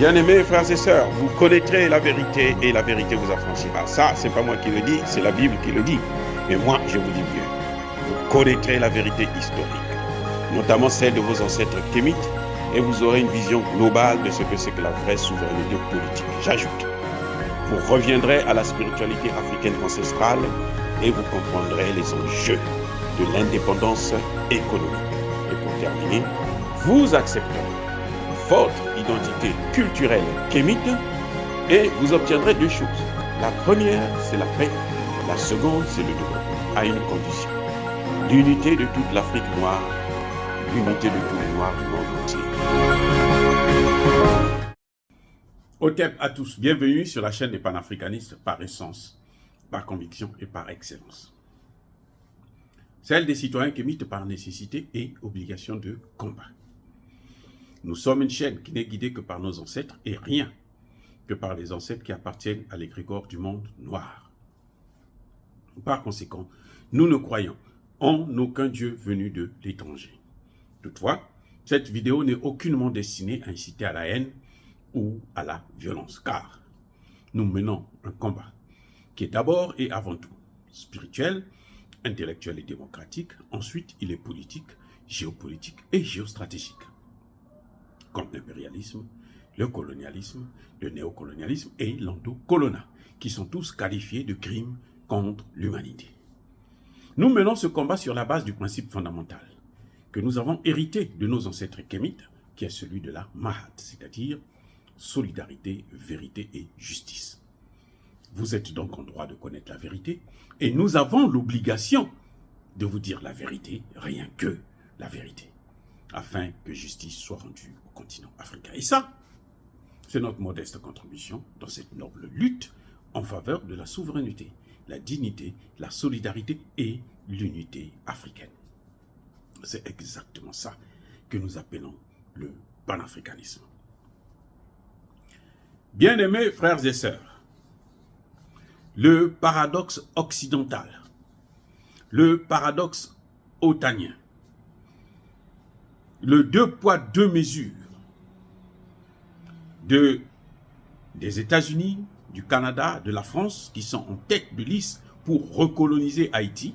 Bien-aimés frères et sœurs, vous connaîtrez la vérité et la vérité vous affranchira. Ça, c'est pas moi qui le dis, c'est la Bible qui le dit. Mais moi, je vous dis mieux. Vous connaîtrez la vérité historique, notamment celle de vos ancêtres kémites, et vous aurez une vision globale de ce que c'est que la vraie souveraineté politique. J'ajoute, vous reviendrez à la spiritualité africaine ancestrale et vous comprendrez les enjeux de l'indépendance économique. Et pour terminer, vous accepterez votre identité culturelle kémite et vous obtiendrez deux choses. La première, c'est la paix. La seconde, c'est le développement, à une condition. L'unité de toute l'Afrique noire, l'unité de tous les Noirs du monde entier. Otep à tous, bienvenue sur la chaîne des panafricanistes par essence, par conviction et par excellence. Celle des citoyens kémites par nécessité et obligation de combat. Nous sommes une chaîne qui n'est guidée que par nos ancêtres et rien que par les ancêtres qui appartiennent à l'égrégore du monde noir. Par conséquent, nous ne croyons en aucun Dieu venu de l'étranger. Toutefois, cette vidéo n'est aucunement destinée à inciter à la haine ou à la violence, car nous menons un combat qui est d'abord et avant tout spirituel, intellectuel et démocratique. Ensuite, il est politique, géopolitique et géostratégique. Contre l'impérialisme, le colonialisme, le néocolonialisme et l'endocolonat, qui sont tous qualifiés de crimes contre l'humanité. Nous menons ce combat sur la base du principe fondamental que nous avons hérité de nos ancêtres kémites, qui est celui de la Mahat, c'est-à-dire solidarité, vérité et justice. Vous êtes donc en droit de connaître la vérité et nous avons l'obligation de vous dire la vérité, rien que la vérité, afin que justice soit rendue au continent africain. Et ça, c'est notre modeste contribution dans cette noble lutte en faveur de la souveraineté, la dignité, la solidarité et l'unité africaine. C'est exactement ça que nous appelons le panafricanisme. Bien-aimés frères et sœurs, le paradoxe occidental, le paradoxe otanien, le deux poids, deux mesures des États-Unis, du Canada, de la France, qui sont en tête de liste pour recoloniser Haïti,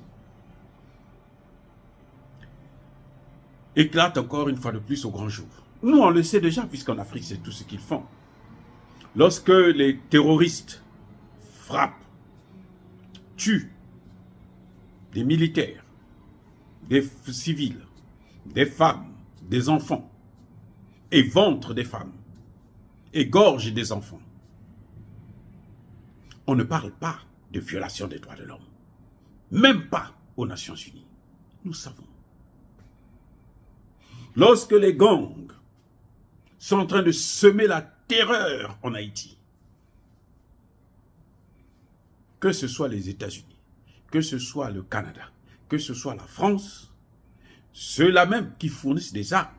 éclate encore une fois de plus au grand jour. Nous, on le sait déjà, puisqu'en Afrique, c'est tout ce qu'ils font. Lorsque les terroristes frappent, tuent des militaires, des civils, des femmes, des enfants, éventrent des femmes, égorgent des enfants, on ne parle pas de violation des droits de l'homme, même pas aux Nations Unies. Nous savons. Lorsque les gangs sont en train de semer la terreur en Haïti, que ce soit les États-Unis, que ce soit le Canada, que ce soit la France, ceux-là même qui fournissent des armes.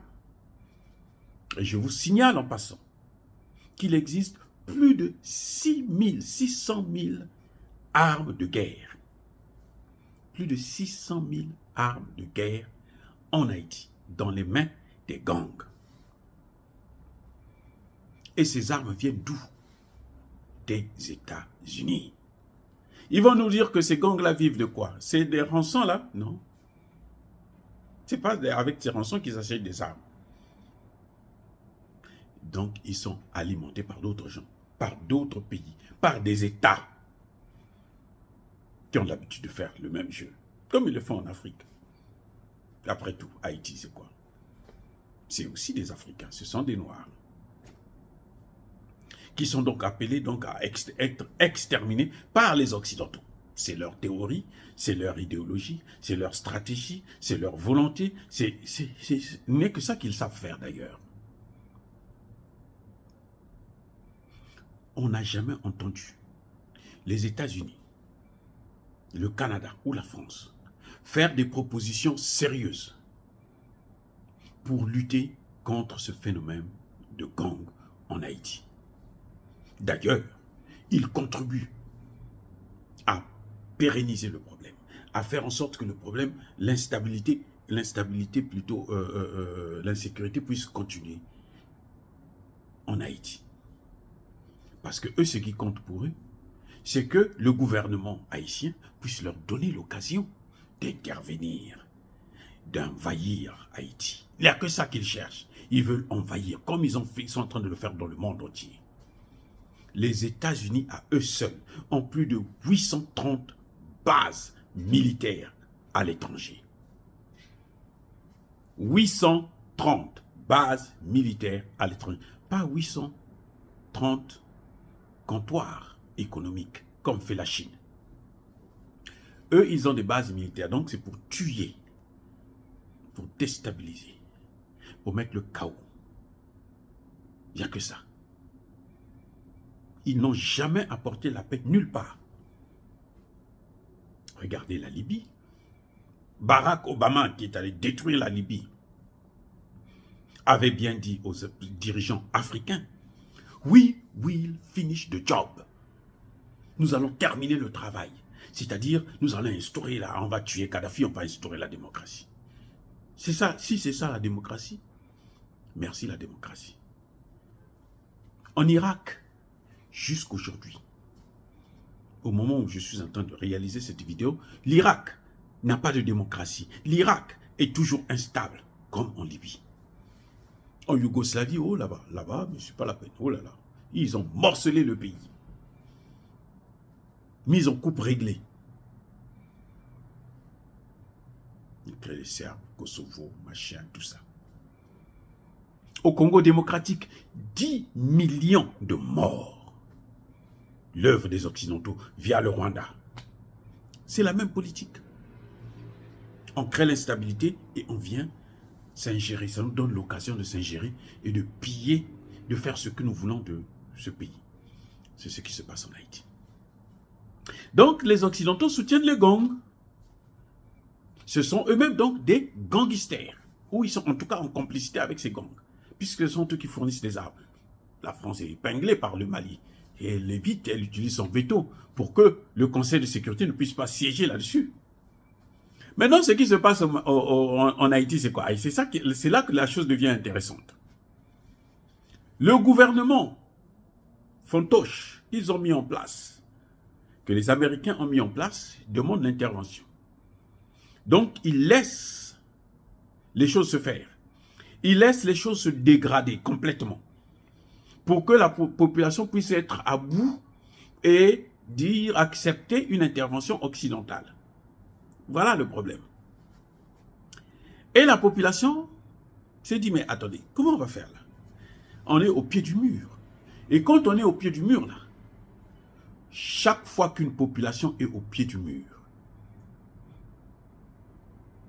Et je vous signale en passant qu'il existe plus de 600 000 armes de guerre. Plus de 600 000 armes de guerre en Haïti, dans les mains des gangs. Et ces armes viennent d'où? Des États-Unis. Ils vont nous dire que ces gangs-là vivent de quoi? C'est des rançons là? Non. C'est pas avec ces rançons qu'ils achètent des armes. Donc, ils sont alimentés par d'autres gens, par d'autres pays, par des États qui ont l'habitude de faire le même jeu, comme ils le font en Afrique. Après tout, Haïti, c'est quoi? C'est aussi des Africains, ce sont des Noirs, qui sont donc appelés donc à être exterminés par les Occidentaux. C'est leur théorie, c'est leur idéologie, c'est leur stratégie, c'est leur volonté, ce n'est que ça qu'ils savent faire d'ailleurs. On n'a jamais entendu les États-Unis, le Canada ou la France faire des propositions sérieuses pour lutter contre ce phénomène de gang en Haïti. D'ailleurs, ils contribuent à pérenniser le problème, à faire en sorte que le problème, l'insécurité puisse continuer en Haïti. Parce que eux, ce qui compte pour eux, c'est que le gouvernement haïtien puisse leur donner l'occasion d'intervenir, d'envahir Haïti. Il n'y a que ça qu'ils cherchent. Ils veulent envahir, comme ils sont en train de le faire dans le monde entier. Les États-Unis, à eux seuls, ont plus de 830 bases militaires à l'étranger. 830 bases militaires à l'étranger. Pas 830 comptoirs économiques, comme fait la Chine. Eux, ils ont des bases militaires, donc c'est pour tuer, pour déstabiliser, pour mettre le chaos. Il n'y a que ça. Ils n'ont jamais apporté la paix nulle part. Regardez la Libye. Barack Obama, qui est allé détruire la Libye, avait bien dit aux dirigeants africains, « We will finish the job. » Nous allons terminer le travail. C'est-à-dire, nous allons instaurer, là, on va tuer Kadhafi, on va instaurer la démocratie. C'est ça, si c'est ça la démocratie, merci la démocratie. En Irak, jusqu'aujourd'hui, au moment où je suis en train de réaliser cette vidéo, l'Irak n'a pas de démocratie. L'Irak est toujours instable, comme en Libye. En Yougoslavie, oh là-bas, mais c'est pas la peine, oh là là. Ils ont morcelé le pays. Mis en coupe réglée. Les Serbes, Kosovo, machin, tout ça. Au Congo démocratique, 10 millions de morts. L'œuvre des Occidentaux via le Rwanda. C'est la même politique. On crée l'instabilité et on vient s'ingérer. Ça nous donne l'occasion de s'ingérer et de piller, de faire ce que nous voulons de ce pays. C'est ce qui se passe en Haïti. Donc, les Occidentaux soutiennent les gangs. Ce sont eux-mêmes donc des gangsters, ou ils sont en tout cas en complicité avec ces gangs, puisque ce sont eux qui fournissent les armes. La France est épinglée par le Mali, et elle évite, elle utilise son veto pour que le Conseil de sécurité ne puisse pas siéger là-dessus. Maintenant, ce qui se passe en Haïti, c'est quoi? C'est là que la chose devient intéressante. Le gouvernement Fantoche, qu'ils ont mis en place, que les Américains ont mis en place, demande l'intervention. Donc, ils laissent les choses se faire. Ils laissent les choses se dégrader complètement pour que la population puisse être à bout et accepter une intervention occidentale. Voilà le problème. Et la population s'est dit, mais attendez, comment on va faire là? On est au pied du mur. Et quand on est au pied du mur là, chaque fois qu'une population est au pied du mur,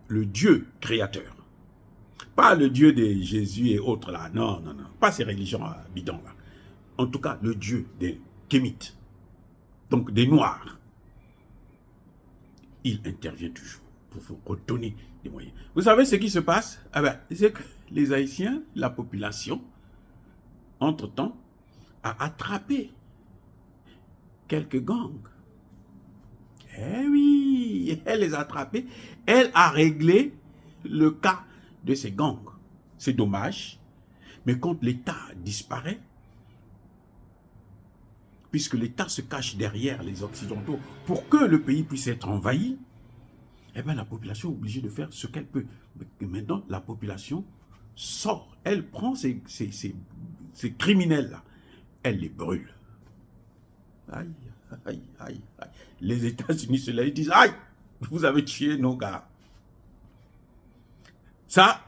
le Dieu créateur, pas le Dieu de Jésus et autres là, non, non, non, pas ces religions bidons là, en tout cas le Dieu des Kémites, donc des Noirs, il intervient toujours pour vous redonner des moyens. Vous savez ce qui se passe? Ah ben, c'est que les Haïtiens, la population, entre-temps, a attrapé quelques gangs. Eh oui, elle les a attrapés. Elle a réglé le cas de ces gangs. C'est dommage. Mais quand l'État disparaît, puisque l'État se cache derrière les Occidentaux pour que le pays puisse être envahi, eh bien la population est obligée de faire ce qu'elle peut. Mais maintenant, la population sort. Elle prend ces criminels-là. Elle les brûle. Aïe, aïe, aïe, aïe. Les États-Unis se lèvent et disent, aïe, vous avez tué nos gars. Ça,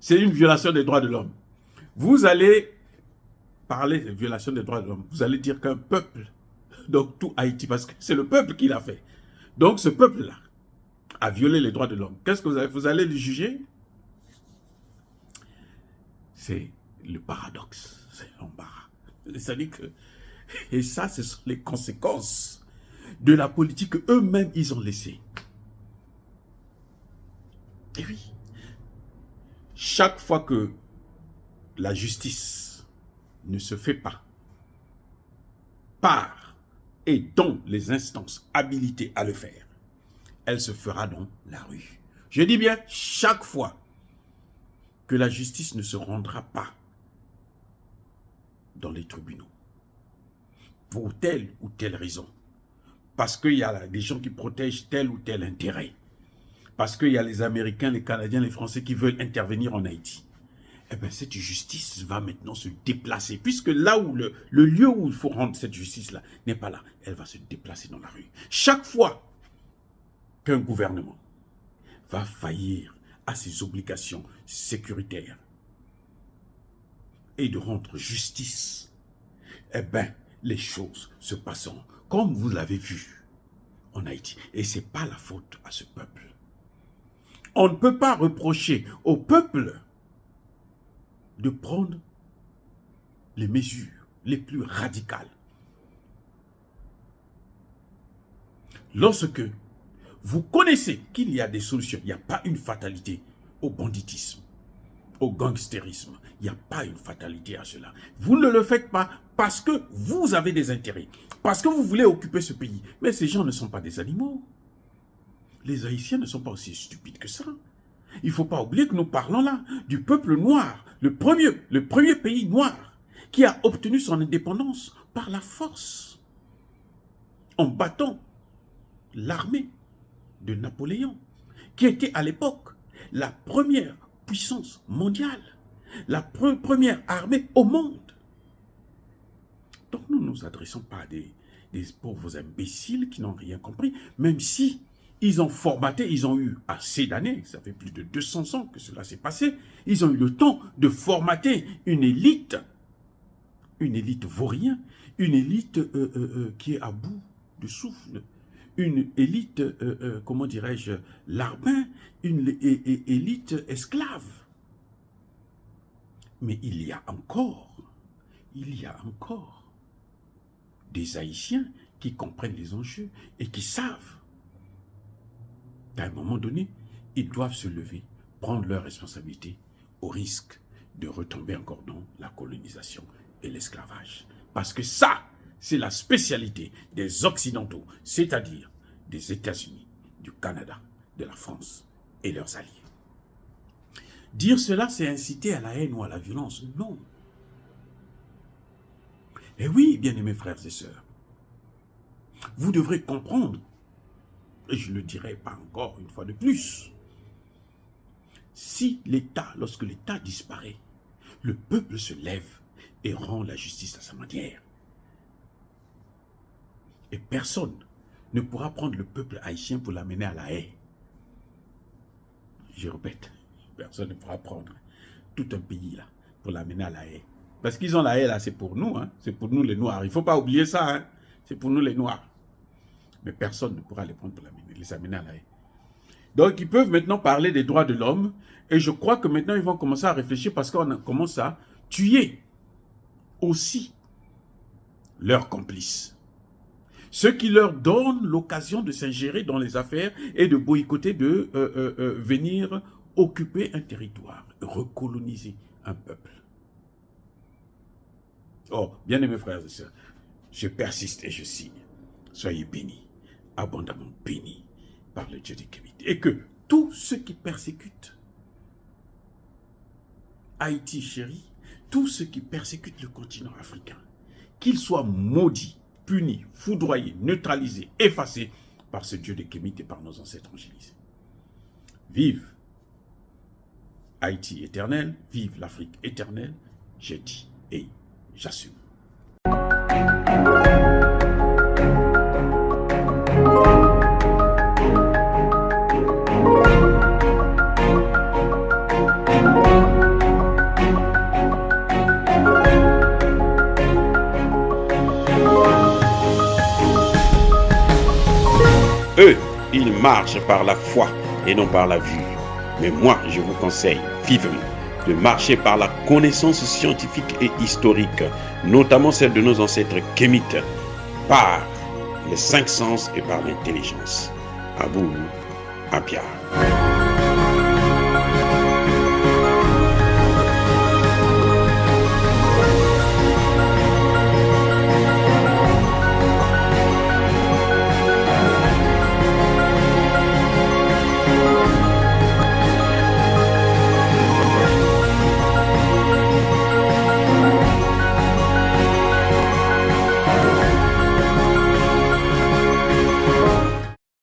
c'est une violation des droits de l'homme. Vous allez parler de violation des droits de l'homme. Vous allez dire qu'un peuple, donc tout Haïti, parce que c'est le peuple qui l'a fait. Donc ce peuple-là a violé les droits de l'homme. Qu'est-ce que vous allez le juger? C'est le paradoxe, c'est l'embarras. C'est-à-dire que, et ça, ce sont les conséquences de la politique qu'eux-mêmes, ils ont laissée. Et oui, chaque fois que la justice ne se fait pas par et dont les instances habilitées à le faire, elle se fera dans la rue. Je dis bien, chaque fois que la justice ne se rendra pas dans les tribunaux, pour telle ou telle raison. Parce qu'il y a des gens qui protègent tel ou tel intérêt. Parce qu'il y a les Américains, les Canadiens, les Français qui veulent intervenir en Haïti. Eh bien, cette justice va maintenant se déplacer. Puisque là où le lieu où il faut rendre cette justice-là n'est pas là, elle va se déplacer dans la rue. Chaque fois qu'un gouvernement va faillir à ses obligations sécuritaires et de rendre justice, eh bien, les choses se passeront comme vous l'avez vu en Haïti. Et ce n'est pas la faute à ce peuple. On ne peut pas reprocher au peuple de prendre les mesures les plus radicales. Lorsque vous connaissez qu'il y a des solutions, il n'y a pas une fatalité au banditisme, au gangstérisme. Il n'y a pas une fatalité à cela. Vous ne le faites pas parce que vous avez des intérêts, parce que vous voulez occuper ce pays. Mais ces gens ne sont pas des animaux. Les Haïtiens ne sont pas aussi stupides que ça. Il ne faut pas oublier que nous parlons là du peuple noir, le premier pays noir qui a obtenu son indépendance par la force, en battant l'armée de Napoléon, qui était à l'époque la première puissance mondiale, la première armée au monde. Donc nous ne nous adressons pas à des pauvres imbéciles qui n'ont rien compris, même si ils ont formaté, ils ont eu assez d'années, ça fait plus de 200 ans que cela s'est passé, ils ont eu le temps de formater une élite vaurien, une élite qui est à bout de souffle, une élite, comment dirais-je, larbin, une élite esclave. Mais il y a encore des Haïtiens qui comprennent les enjeux et qui savent qu'à un moment donné, ils doivent se lever, prendre leurs responsabilités au risque de retomber encore dans la colonisation et l'esclavage. Parce que ça, c'est la spécialité des Occidentaux, c'est-à-dire des États-Unis, du Canada, de la France et leurs alliés. Dire cela, c'est inciter à la haine ou à la violence. Non. Et oui, bien-aimés frères et sœurs, vous devrez comprendre, et je ne le dirai pas encore une fois de plus, si l'État, lorsque l'État disparaît, le peuple se lève et rend la justice à sa manière. Et personne ne pourra prendre le peuple haïtien pour l'amener à la haie. Je répète, personne ne pourra prendre tout un pays là pour l'amener à la haie. Parce qu'ils ont la haie là, c'est pour nous, hein? C'est pour nous les Noirs. Il ne faut pas oublier ça, hein? C'est pour nous les Noirs. Mais personne ne pourra les prendre pour les amener à la haie. Donc ils peuvent maintenant parler des droits de l'homme. Et je crois que maintenant ils vont commencer à réfléchir parce qu'on commence à tuer aussi leurs complices. Ceux qui leur donnent l'occasion de s'ingérer dans les affaires et de boycotter, de venir occuper un territoire, recoloniser un peuple. Oh, bien-aimés frères et sœurs, je persiste et je signe. Soyez bénis, abondamment bénis par le Dieu des Kémites. Et que tous ceux qui persécutent Haïti chérie, tous ceux qui persécutent le continent africain, qu'ils soient maudits, punis, foudroyés, neutralisés, effacés par ce Dieu des Kémites et par nos ancêtres angélisés. Vive Haïti éternel, vive l'Afrique éternelle, j'ai dit et j'assume. Eux, ils marchent par la foi et non par la vue. Mais moi, je vous conseille vivement de marcher par la connaissance scientifique et historique, notamment celle de nos ancêtres kémites, par les 5 sens et par l'intelligence. À vous, à Pierre.